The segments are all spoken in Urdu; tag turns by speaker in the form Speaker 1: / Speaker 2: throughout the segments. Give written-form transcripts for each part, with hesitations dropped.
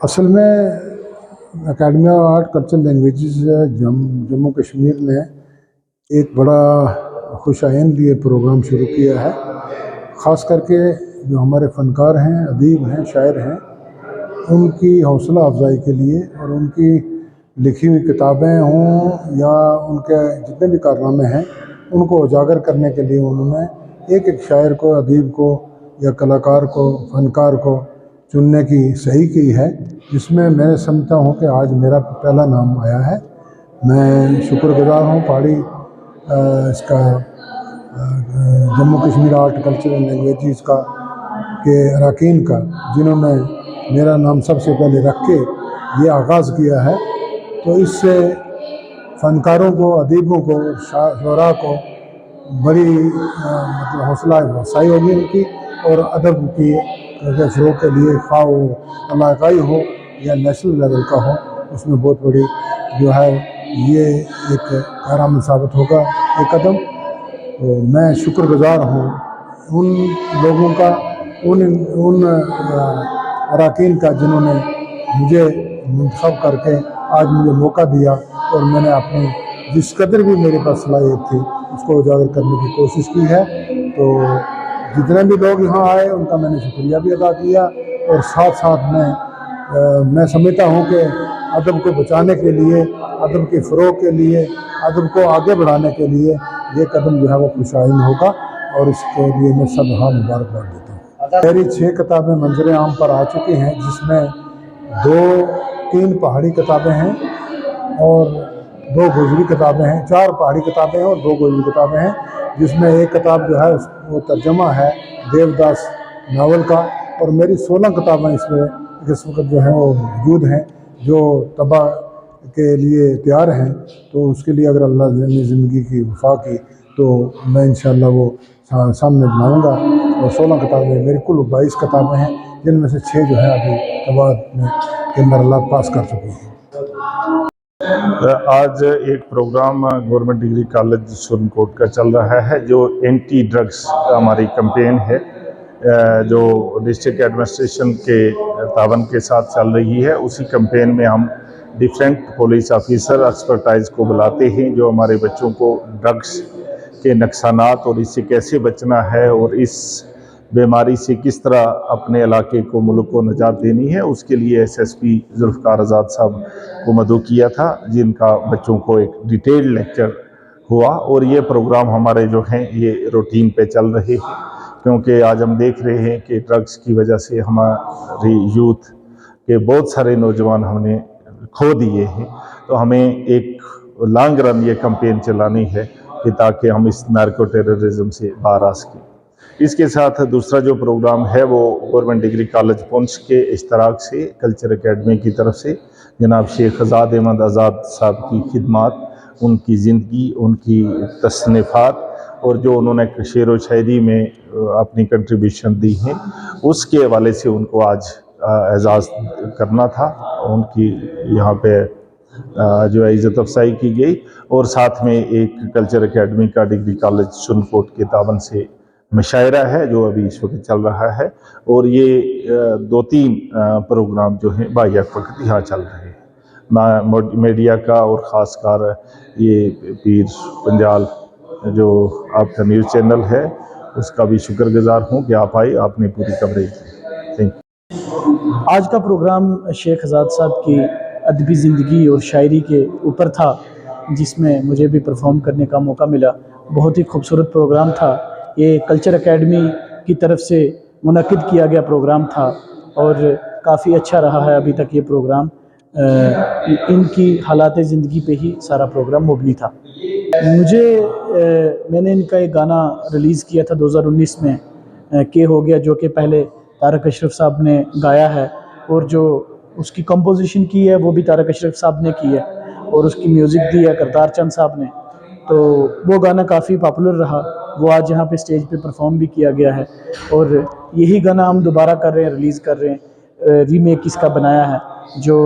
Speaker 1: اصل میں academy of art cultural languages Jammu Kashmir نے ایک بڑا خوش آئند یہ پروگرام شروع کیا ہے، خاص کر کے جو ہمارے فنکار ہیں، ادیب ہیں، شاعر ہیں، ان کی حوصلہ افزائی کے لیے اور ان کی لکھی ہوئی کتابیں ہوں یا ان کے جتنے بھی کارنامے ہیں ان کو اجاگر کرنے کے لیے انہوں نے ایک ایک شاعر کو، ادیب کو یا کلاکار کو، فنکار کو چننے کی صحیح کی ہے، جس میں میں سمجھتا ہوں کہ آج میرا پہلا نام آیا ہے۔ میں شکر گزار ہوں پہاڑی اس کا Jammu Kashmir art cultural languages کا کے اراکین کا، جنہوں نے میرا نام سب سے پہلے رکھ کے یہ آغاز کیا ہے۔ تو اس سے فنکاروں کو، ادیبوں کو، شعراء کو بڑی حوصلہ افزائی ہوگی ان کی، اور ادب کی فروغ کے لیے خواہ وہ علاقائی ہو یا نیشنل لیول کا ہو، اس میں بہت بڑی جو ہے یہ ایک کارآمد ثابت ہوگا یہ قدم۔ تو میں شکر گزار ہوں ان لوگوں کا، ان اراکین کا جنہوں نے مجھے منتخب کر کے آج مجھے موقع دیا، اور میں نے اپنی جس قدر بھی میرے پاس صلاحیت تھی اس کو اجاگر کرنے کی کوشش کی ہے۔ تو جتنے بھی لوگ یہاں آئے ان کا میں نے شکریہ بھی ادا کیا، اور ساتھ ساتھ میں سمجھتا ہوں کہ ادب کو بچانے کے لیے، ادب کے فروغ کے لیے، ادب کو آگے بڑھانے کے لیے یہ قدم جو ہے وہ خوش آئند ہوگا، اور اس کے لیے میں سب مبارکباد دیتا ہوں۔ میری 6 کتابیں منظر عام پر آ چکی ہیں، جس میں 3 پہاڑی کتابیں ہیں اور 2 گوجری کتابیں ہیں، 4 پہاڑی کتابیں ہیں اور 2 گوجری کتابیں ہیں، جس میں ایک کتاب جو ہے وہ ترجمہ ہے دیوداس ناول کا، اور میری 16 کتابیں اس وقت جو ہیں وہ موجود ہیں جو طبع کے لیے تیار ہیں۔ تو اس کے لیے اگر اللہ نے زندگی کی وفا کی تو میں انشاءاللہ وہ سامنے بناؤں گا، اور 16 کتابیں میری کل 22 کتابیں ہیں، جن میں سے 6 جو ہے ابھی طباعت میں کے مرحلہ پاس کر چکی ہیں۔
Speaker 2: آج ایک پروگرام گورنمنٹ ڈگری کالج سرن کوٹ کا چل رہا ہے، جو اینٹی ڈرگس ہماری کمپین ہے، جو ڈسٹرکٹ ایڈمنسٹریشن کے تعاون کے ساتھ چل رہی ہے۔ اسی کمپین میں ہم ڈیفرنٹ پولیس آفیسر ایکسپرٹائز کو بلاتے ہیں، جو ہمارے بچوں کو ڈرگس کے نقصانات اور اس سے کیسے بچنا ہے اور اس بیماری سے کس طرح اپنے علاقے کو، ملک کو نجات دینی ہے، اس کے لیے ایس ایس پی ذوالفقار آزاد صاحب کو مدعو کیا تھا، جن کا بچوں کو ایک ڈیٹیل لیکچر ہوا۔ اور یہ پروگرام ہمارے جو ہیں یہ روٹین پہ چل رہے ہیں، کیونکہ آج ہم دیکھ رہے ہیں کہ ڈرگس کی وجہ سے ہماری یوتھ کے بہت سارے نوجوان ہم نے کھو دیے ہیں۔ تو ہمیں ایک لانگ رن یہ کمپین چلانی ہے کہ تاکہ ہم اس نارکو ٹیررزم سے باہر آ سکیں۔ اس کے ساتھ دوسرا جو پروگرام ہے وہ گورنمنٹ ڈگری کالج پونچھ کے اشتراک سے کلچر اکیڈمی کی طرف سے جناب شیخ آزاد احمد آزاد صاحب کی خدمات، ان کی زندگی، ان کی تصنیفات، اور جو انہوں نے شعر و شاعری میں اپنی کنٹریبیوشن دی ہیں، اس کے حوالے سے ان کو آج اعزاز کرنا تھا۔ ان کی یہاں پہ جو ہے عزت افزائی کی گئی، اور ساتھ میں ایک کلچر اکیڈمی کا ڈگری کالج سرن کوٹ کے تعاون سے مشاعرہ ہے جو ابھی اس وقت چل رہا ہے، اور یہ 2-3 پروگرام جو ہیں باحق وقت یہاں چل رہے ہیں۔ میڈیا کا اور خاص کر یہ پیر پنجال جو آپ کا نیوز چینل ہے اس کا بھی شکر گزار ہوں کہ آپ آئے، آپ نے پوری کوریج کی۔ Thank you.
Speaker 3: آج کا پروگرام شیخ آزاد صاحب کی ادبی زندگی اور شاعری کے اوپر تھا، جس میں مجھے بھی پرفارم کرنے کا موقع ملا۔ بہت ہی خوبصورت پروگرام تھا۔ یہ کلچر اکیڈمی کی طرف سے منعقد کیا گیا پروگرام تھا، اور کافی اچھا رہا ہے ابھی تک یہ پروگرام۔ ان کی حالات زندگی پہ ہی سارا پروگرام مبنی تھا۔ میں نے ان کا ایک گانا ریلیز کیا تھا 2019 میں، کہ ہو گیا، جو کہ پہلے طارق اشرف صاحب نے گایا ہے، اور جو اس کی کمپوزیشن کی ہے وہ بھی طارق اشرف صاحب نے کی ہے، اور اس کی میوزک دی ہے کرتار چند صاحب نے۔ تو وہ گانا کافی پاپولر رہا، وہ آج یہاں پہ سٹیج پہ پرفارم بھی کیا گیا ہے، اور یہی گانا ہم دوبارہ کر رہے ہیں، ریلیز کر رہے ہیں۔ ری میک اس کا بنایا ہے جو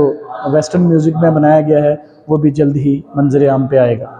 Speaker 3: ویسٹرن میوزک میں بنایا گیا ہے، وہ بھی جلد ہی منظر عام پہ آئے گا۔